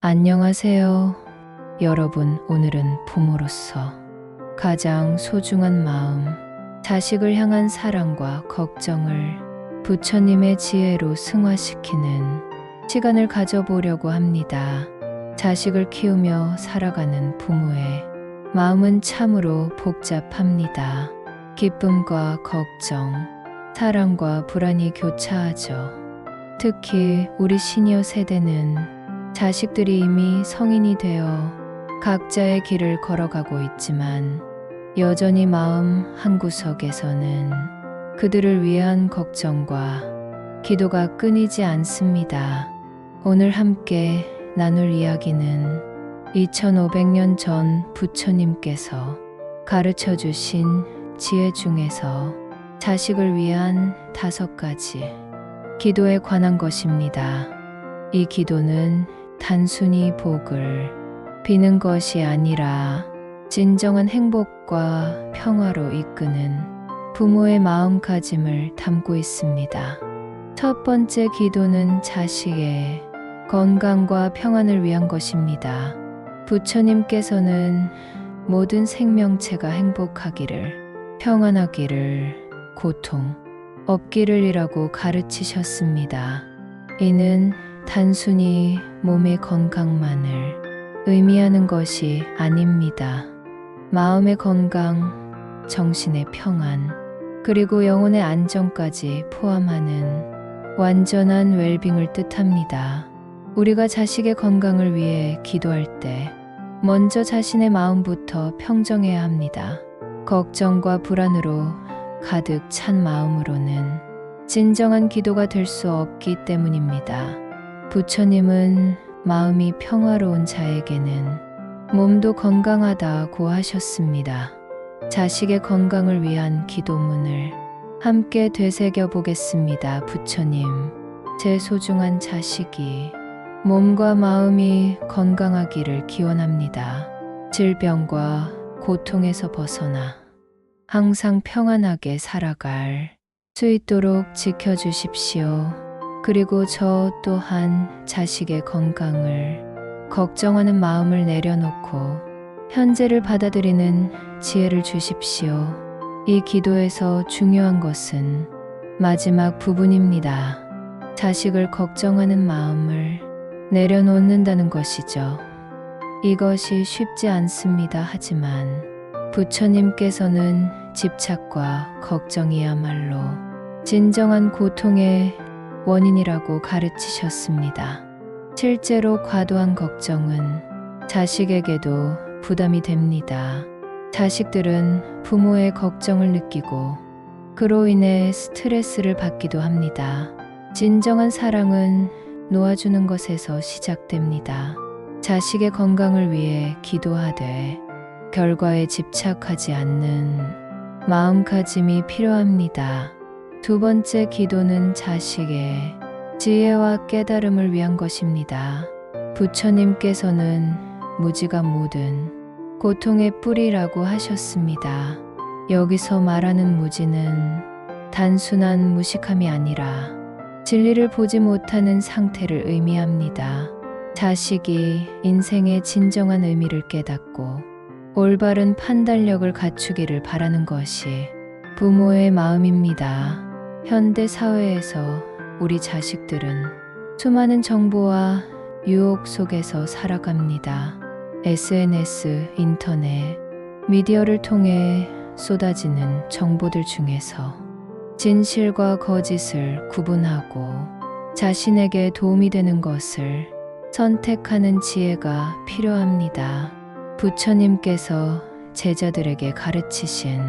안녕하세요. 여러분, 오늘은 부모로서 가장 소중한 마음, 자식을 향한 사랑과 걱정을 부처님의 지혜로 승화시키는 시간을 가져보려고 합니다. 자식을 키우며 살아가는 부모의 마음은 참으로 복잡합니다. 기쁨과 걱정, 사랑과 불안이 교차하죠. 특히 우리 시니어 세대는 자식들이 이미 성인이 되어 각자의 길을 걸어가고 있지만 여전히 마음 한구석에서는 그들을 위한 걱정과 기도가 끊이지 않습니다. 오늘 함께 나눌 이야기는 2500년 전 부처님께서 가르쳐 주신 지혜 중에서 자식을 위한 5가지 기도에 관한 것입니다. 이 기도는 단순히 복을 비는 것이 아니라 진정한 행복과 평화로 이끄는 부모의 마음가짐을 담고 있습니다. 첫 번째 기도는 자식의 건강과 평안을 위한 것입니다. 부처님께서는 모든 생명체가 행복하기를, 평안하기를, 고통 없기를이라고 가르치셨습니다. 이는 단순히 몸의 건강만을 의미하는 것이 아닙니다. 마음의 건강, 정신의 평안, 그리고 영혼의 안정까지 포함하는 완전한 웰빙을 뜻합니다. 우리가 자식의 건강을 위해 기도할 때 먼저 자신의 마음부터 평정해야 합니다. 걱정과 불안으로 가득 찬 마음으로는 진정한 기도가 될 수 없기 때문입니다. 부처님은 마음이 평화로운 자에게는 몸도 건강하다고 하셨습니다. 자식의 건강을 위한 기도문을 함께 되새겨 보겠습니다. 부처님, 제 소중한 자식이 몸과 마음이 건강하기를 기원합니다. 질병과 고통에서 벗어나 항상 평안하게 살아갈 수 있도록 지켜주십시오. 그리고 저 또한 자식의 건강을 걱정하는 마음을 내려놓고 현재를 받아들이는 지혜를 주십시오. 이 기도에서 중요한 것은 마지막 부분입니다. 자식을 걱정하는 마음을 내려놓는다는 것이죠. 이것이 쉽지 않습니다. 하지만 부처님께서는 집착과 걱정이야말로 진정한 고통의 원인이라고 가르치셨습니다. 실제로 과도한 걱정은 자식에게도 부담이 됩니다. 자식들은 부모의 걱정을 느끼고 그로 인해 스트레스를 받기도 합니다. 진정한 사랑은 놓아주는 것에서 시작됩니다. 자식의 건강을 위해 기도하되 결과에 집착하지 않는 마음가짐이 필요합니다. 두 번째 기도는 자식의 지혜와 깨달음을 위한 것입니다. 부처님께서는 무지가 모든 고통의 뿌리라고 하셨습니다. 여기서 말하는 무지는 단순한 무식함이 아니라 진리를 보지 못하는 상태를 의미합니다. 자식이 인생의 진정한 의미를 깨닫고 올바른 판단력을 갖추기를 바라는 것이 부모의 마음입니다. 현대 사회에서 우리 자식들은 수많은 정보와 유혹 속에서 살아갑니다. SNS, 인터넷, 미디어를 통해 쏟아지는 정보들 중에서 진실과 거짓을 구분하고 자신에게 도움이 되는 것을 선택하는 지혜가 필요합니다. 부처님께서 제자들에게 가르치신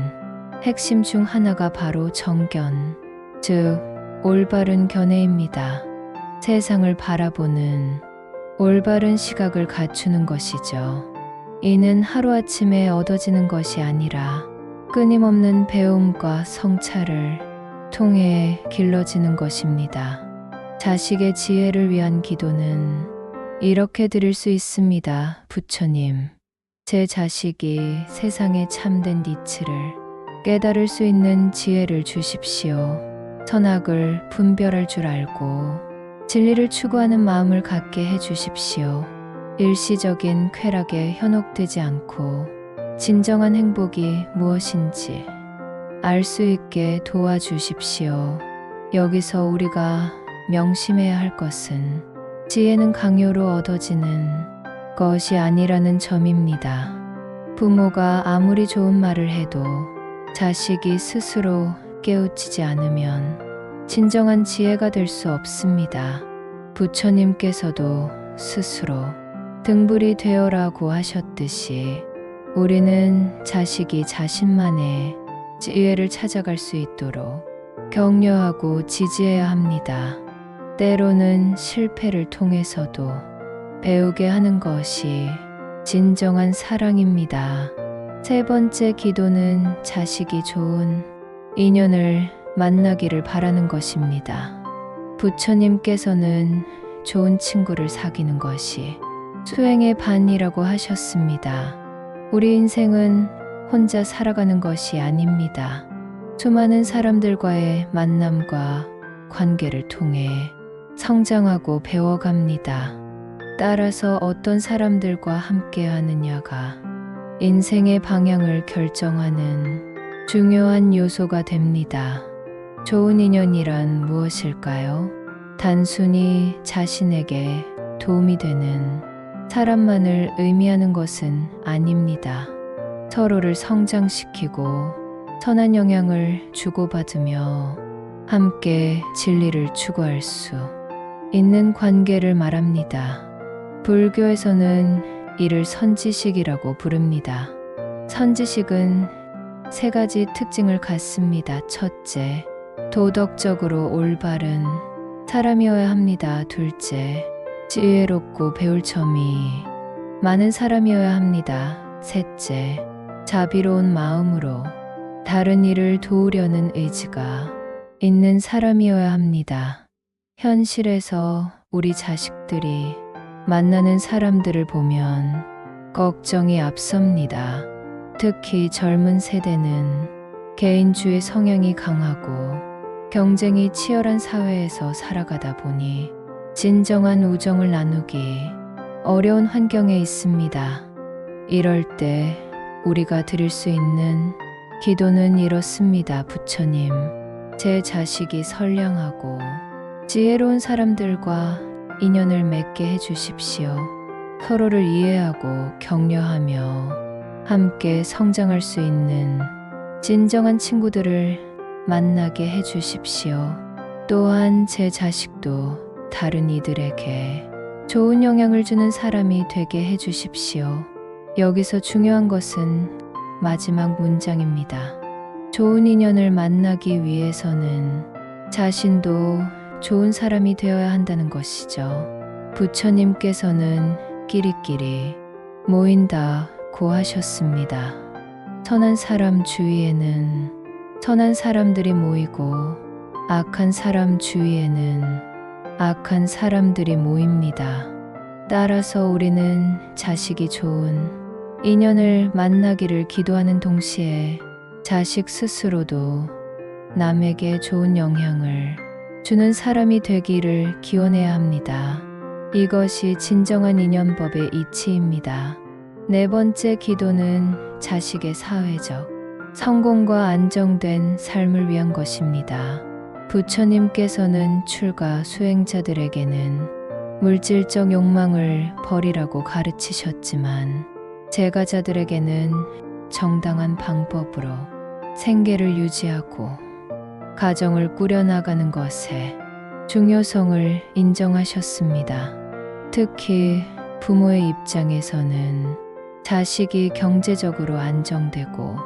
핵심 중 하나가 바로 정견, 즉 올바른 견해입니다. 세상을 바라보는 올바른 시각을 갖추는 것이죠. 이는 하루아침에 얻어지는 것이 아니라 끊임없는 배움과 성찰을 통해 길러지는 것입니다. 자식의 지혜를 위한 기도는 이렇게 드릴 수 있습니다. 부처님, 제 자식이 세상의 참된 이치를 깨달을 수 있는 지혜를 주십시오. 선악을 분별할 줄 알고 진리를 추구하는 마음을 갖게 해 주십시오. 일시적인 쾌락에 현혹되지 않고 진정한 행복이 무엇인지 알 수 있게 도와주십시오. 여기서 우리가 명심해야 할 것은 지혜는 강요로 얻어지는 것이 아니라는 점입니다. 부모가 아무리 좋은 말을 해도 자식이 스스로 깨우치지 않으면 진정한 지혜가 될 수 없습니다. 부처님께서도 스스로 등불이 되어라고 하셨듯이 우리는 자식이 자신만의 지혜를 찾아갈 수 있도록 격려하고 지지해야 합니다. 때로는 실패를 통해서도 배우게 하는 것이 진정한 사랑입니다. 세 번째 기도는 자식이 좋은 인연을 만나기를 바라는 것입니다. 부처님께서는 좋은 친구를 사귀는 것이 수행의 반이라고 하셨습니다. 우리 인생은 혼자 살아가는 것이 아닙니다. 수많은 사람들과의 만남과 관계를 통해 성장하고 배워갑니다. 따라서 어떤 사람들과 함께 하느냐가 인생의 방향을 결정하는 중요한 요소가 됩니다. 좋은 인연이란 무엇일까요? 단순히 자신에게 도움이 되는 사람만을 의미하는 것은 아닙니다. 서로를 성장시키고 선한 영향을 주고받으며 함께 진리를 추구할 수 있는 관계를 말합니다. 불교에서는 이를 선지식이라고 부릅니다. 선지식은 세 가지 특징을 갖습니다. 첫째, 도덕적으로 올바른 사람이어야 합니다. 둘째, 지혜롭고 배울 점이 많은 사람이어야 합니다. 셋째, 자비로운 마음으로 다른 이를 도우려는 의지가 있는 사람이어야 합니다. 현실에서 우리 자식들이 만나는 사람들을 보면 걱정이 앞섭니다. 특히 젊은 세대는 개인주의 성향이 강하고 경쟁이 치열한 사회에서 살아가다 보니 진정한 우정을 나누기 어려운 환경에 있습니다. 이럴 때 우리가 드릴 수 있는 기도는 이렇습니다. 부처님, 제 자식이 선량하고 지혜로운 사람들과 인연을 맺게 해주십시오. 서로를 이해하고 격려하며 함께 성장할 수 있는 진정한 친구들을 만나게 해주십시오. 또한 제 자식도 다른 이들에게 좋은 영향을 주는 사람이 되게 해주십시오. 여기서 중요한 것은 마지막 문장입니다. 좋은 인연을 만나기 위해서는 자신도 좋은 사람이 되어야 한다는 것이죠. 부처님께서는 끼리끼리 모인다고 하셨습니다. 선한 사람 주위에는 선한 사람들이 모이고 악한 사람 주위에는 악한 사람들이 모입니다. 따라서 우리는 자식이 좋은 인연을 만나기를 기도하는 동시에 자식 스스로도 남에게 좋은 영향을 주는 사람이 되기를 기원해야 합니다. 이것이 진정한 인연법의 이치입니다. 네 번째 기도는 자식의 사회적 성공과 안정된 삶을 위한 것입니다. 부처님께서는 출가 수행자들에게는 물질적 욕망을 버리라고 가르치셨지만 제가자들에게는 정당한 방법으로 생계를 유지하고 가정을 꾸려나가는 것의 중요성을 인정하셨습니다. 특히 부모의 입장에서는 자식이 경제적으로 안정되고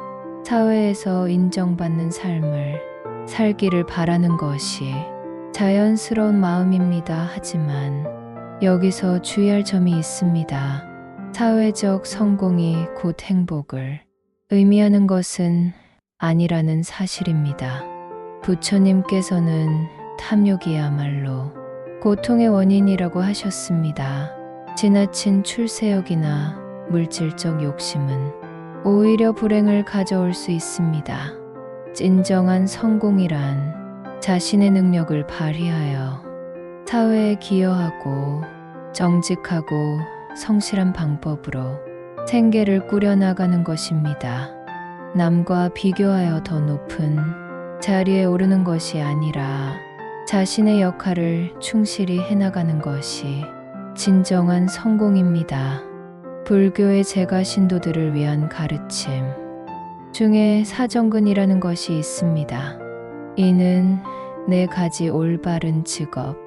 사회에서 인정받는 삶을 살기를 바라는 것이 자연스러운 마음입니다. 하지만 여기서 주의할 점이 있습니다. 사회적 성공이 곧 행복을 의미하는 것은 아니라는 사실입니다. 부처님께서는 탐욕이야말로 고통의 원인이라고 하셨습니다. 지나친 출세욕이나 물질적 욕심은 오히려 불행을 가져올 수 있습니다. 진정한 성공이란 자신의 능력을 발휘하여 사회에 기여하고 정직하고 성실한 방법으로 생계를 꾸려나가는 것입니다. 남과 비교하여 더 높은 자리에 오르는 것이 아니라 자신의 역할을 충실히 해나가는 것이 진정한 성공입니다. 불교의 제가 신도들을 위한 가르침 중에 사정근이라는 것이 있습니다. 이는 네 가지 올바른 직업,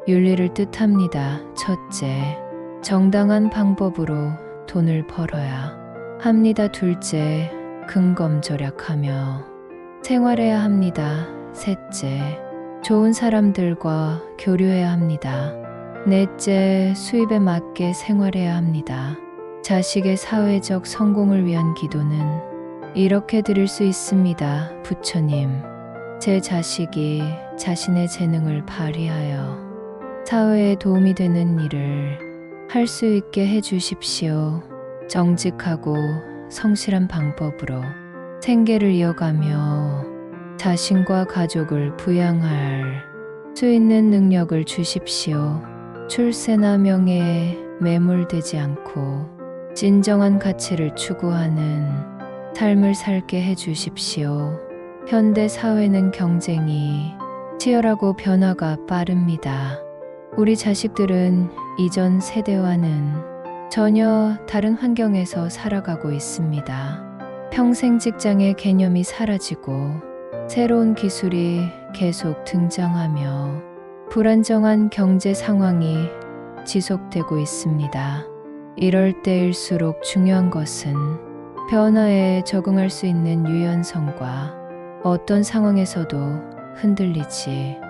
윤리를 뜻합니다. 첫째, 정당한 방법으로 돈을 벌어야 합니다. 둘째, 근검절약하며 생활해야 합니다. 셋째, 좋은 사람들과 교류해야 합니다. 넷째, 수입에 맞게 생활해야 합니다. 자식의 사회적 성공을 위한 기도는 이렇게 드릴 수 있습니다. 부처님, 제 자식이 자신의 재능을 발휘하여 사회에 도움이 되는 일을 할 수 있게 해주십시오. 정직하고 성실한 방법으로 생계를 이어가며 자신과 가족을 부양할 수 있는 능력을 주십시오. 출세나 명예에 매몰되지 않고 진정한 가치를 추구하는 삶을 살게 해주십시오. 현대 사회는 경쟁이 치열하고 변화가 빠릅니다. 우리 자식들은 이전 세대와는 전혀 다른 환경에서 살아가고 있습니다. 평생 직장의 개념이 사라지고 새로운 기술이 계속 등장하며 불안정한 경제 상황이 지속되고 있습니다. 이럴 때일수록 중요한 것은 변화에 적응할 수 있는 유연성과 어떤 상황에서도 흔들리지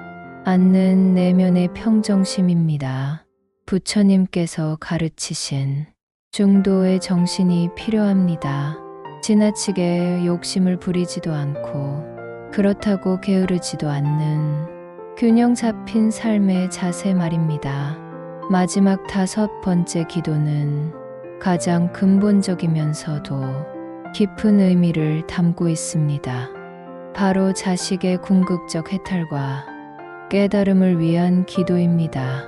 않는 내면의 평정심입니다. 부처님께서 가르치신 중도의 정신이 필요합니다. 지나치게 욕심을 부리지도 않고 그렇다고 게으르지도 않는 균형 잡힌 삶의 자세 말입니다. 마지막 5번째 기도는 가장 근본적이면서도 깊은 의미를 담고 있습니다. 바로 자식의 궁극적 해탈과 깨달음을 위한 기도입니다.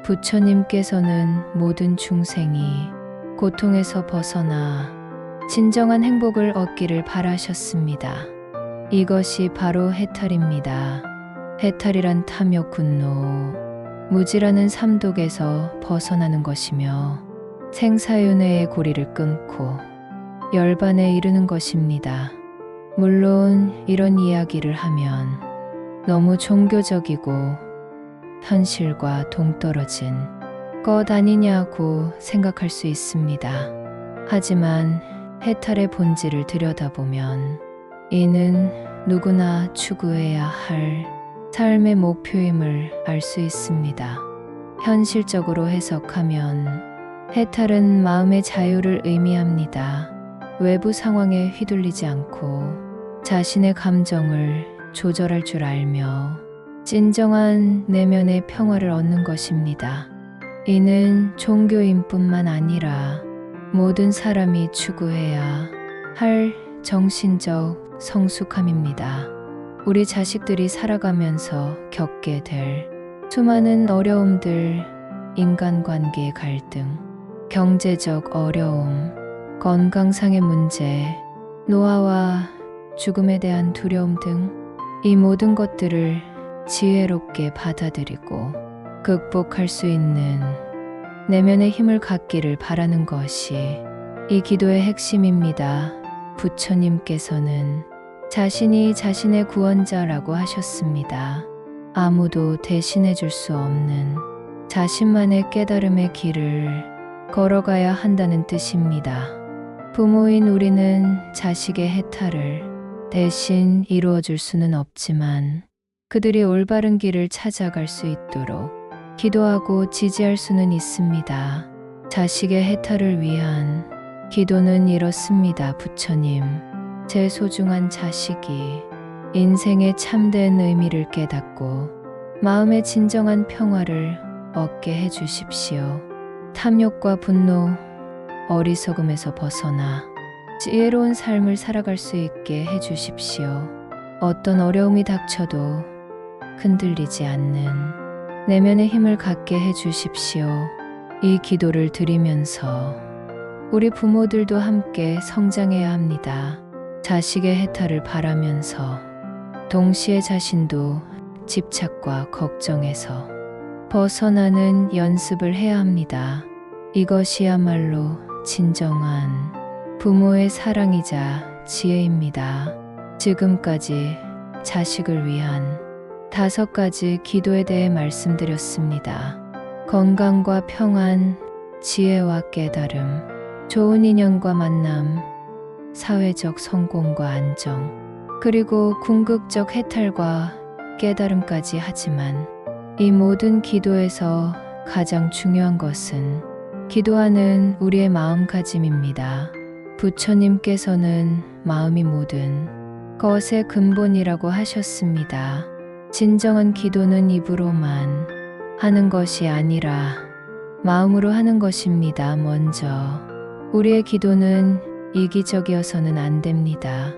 부처님께서는 모든 중생이 고통에서 벗어나 진정한 행복을 얻기를 바라셨습니다. 이것이 바로 해탈입니다. 해탈이란 탐욕, 분노, 무지라는 삼독에서 벗어나는 것이며 생사윤회의 고리를 끊고 열반에 이르는 것입니다. 물론 이런 이야기를 하면 너무 종교적이고 현실과 동떨어진 것 아니냐고 생각할 수 있습니다. 하지만 해탈의 본질을 들여다보면 이는 누구나 추구해야 할 삶의 목표임을 알 수 있습니다. 현실적으로 해석하면 해탈은 마음의 자유를 의미합니다. 외부 상황에 휘둘리지 않고 자신의 감정을 조절할 줄 알며 진정한 내면의 평화를 얻는 것입니다. 이는 종교인뿐만 아니라 모든 사람이 추구해야 할 정신적 성숙함입니다. 우리 자식들이 살아가면서 겪게 될 수많은 어려움들, 인간관계의 갈등, 경제적 어려움, 건강상의 문제, 노화와 죽음에 대한 두려움 등 이 모든 것들을 지혜롭게 받아들이고 극복할 수 있는 내면의 힘을 갖기를 바라는 것이 이 기도의 핵심입니다. 부처님께서는 자신이 자신의 구원자라고 하셨습니다. 아무도 대신해 줄 수 없는 자신만의 깨달음의 길을 걸어가야 한다는 뜻입니다. 부모인 우리는 자식의 해탈을 대신 이루어 줄 수는 없지만 그들이 올바른 길을 찾아갈 수 있도록 기도하고 지지할 수는 있습니다. 자식의 해탈을 위한 기도는 이렇습니다. 부처님, 제 소중한 자식이 인생의 참된 의미를 깨닫고 마음의 진정한 평화를 얻게 해주십시오. 탐욕과 분노, 어리석음에서 벗어나 지혜로운 삶을 살아갈 수 있게 해주십시오. 어떤 어려움이 닥쳐도 흔들리지 않는 내면의 힘을 갖게 해주십시오. 이 기도를 드리면서 우리 부모들도 함께 성장해야 합니다. 자식의 해탈을 바라면서 동시에 자신도 집착과 걱정에서 벗어나는 연습을 해야 합니다. 이것이야말로 진정한 부모의 사랑이자 지혜입니다. 지금까지 자식을 위한 5가지 기도에 대해 말씀드렸습니다. 건강과 평안, 지혜와 깨달음, 좋은 인연과 만남, 사회적 성공과 안정, 그리고 궁극적 해탈과 깨달음까지 하지만 이 모든 기도에서 가장 중요한 것은 기도하는 우리의 마음가짐입니다. 부처님께서는 마음이 모든 것의 근본이라고 하셨습니다. 진정한 기도는 입으로만 하는 것이 아니라 마음으로 하는 것입니다. 먼저 우리의 기도는 이기적이어서는 안 됩니다.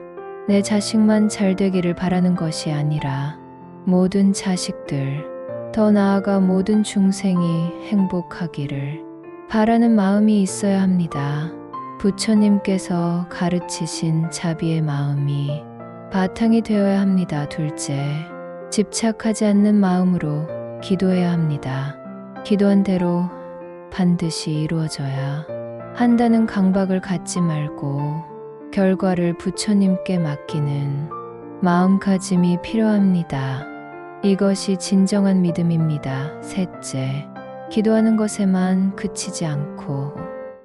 내 자식만 잘 되기를 바라는 것이 아니라 모든 자식들, 더 나아가 모든 중생이 행복하기를 바라는 마음이 있어야 합니다. 부처님께서 가르치신 자비의 마음이 바탕이 되어야 합니다. 둘째, 집착하지 않는 마음으로 기도해야 합니다. 기도한 대로 반드시 이루어져야 한다는 강박을 갖지 말고 결과를 부처님께 맡기는 마음가짐이 필요합니다. 이것이 진정한 믿음입니다. 셋째, 기도하는 것에만 그치지 않고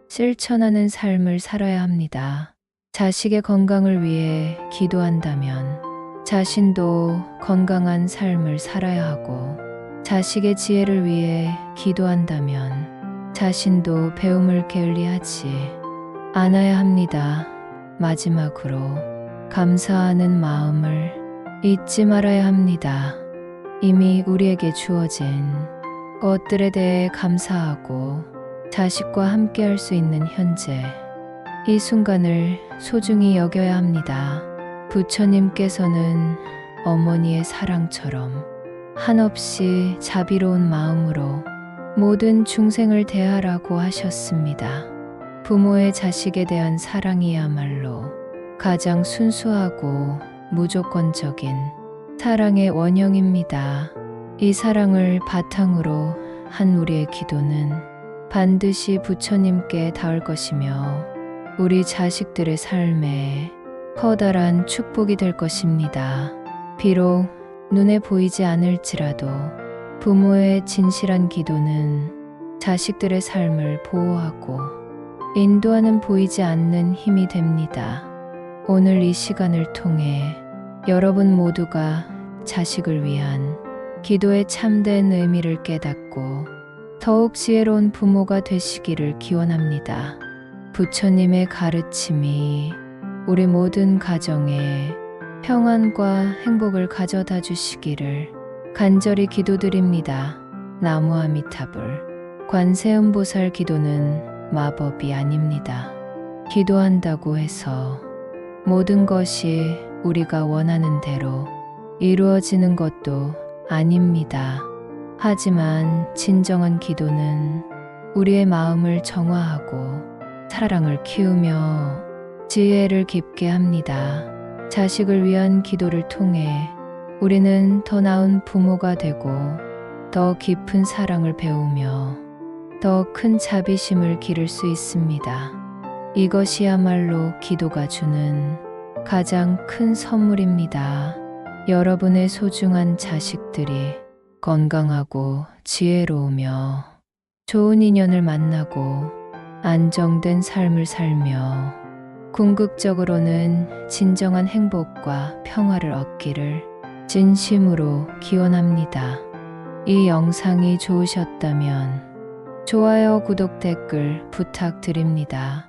실천하는 삶을 살아야 합니다. 자식의 건강을 위해 기도한다면 자신도 건강한 삶을 살아야 하고, 자식의 지혜를 위해 기도한다면 자신도 배움을 게을리하지 않아야 합니다. 마지막으로 감사하는 마음을 잊지 말아야 합니다. 이미 우리에게 주어진 것들에 대해 감사하고 자식과 함께 할 수 있는 현재 이 순간을 소중히 여겨야 합니다. 부처님께서는 어머니의 사랑처럼 한없이 자비로운 마음으로 모든 중생을 대하라고 하셨습니다. 부모의 자식에 대한 사랑이야말로 가장 순수하고 무조건적인 사랑의 원형입니다. 이 사랑을 바탕으로 한 우리의 기도는 반드시 부처님께 닿을 것이며 우리 자식들의 삶에 커다란 축복이 될 것입니다. 비록 눈에 보이지 않을지라도 부모의 진실한 기도는 자식들의 삶을 보호하고 인도하는 보이지 않는 힘이 됩니다. 오늘 이 시간을 통해 여러분 모두가 자식을 위한 기도의 참된 의미를 깨닫고 더욱 지혜로운 부모가 되시기를 기원합니다. 부처님의 가르침이 우리 모든 가정에 평안과 행복을 가져다 주시기를 간절히 기도드립니다. 나무아미타불. 관세음보살 기도는 마법이 아닙니다. 기도한다고 해서 모든 것이 우리가 원하는 대로 이루어지는 것도 아닙니다. 하지만 진정한 기도는 우리의 마음을 정화하고 사랑을 키우며 지혜를 깊게 합니다. 자식을 위한 기도를 통해 우리는 더 나은 부모가 되고 더 깊은 사랑을 배우며 더 큰 자비심을 기를 수 있습니다. 이것이야말로 기도가 주는 가장 큰 선물입니다. 여러분의 소중한 자식들이 건강하고 지혜로우며 좋은 인연을 만나고 안정된 삶을 살며 궁극적으로는 진정한 행복과 평화를 얻기를 진심으로 기원합니다. 이 영상이 좋으셨다면 좋아요, 구독, 댓글 부탁드립니다.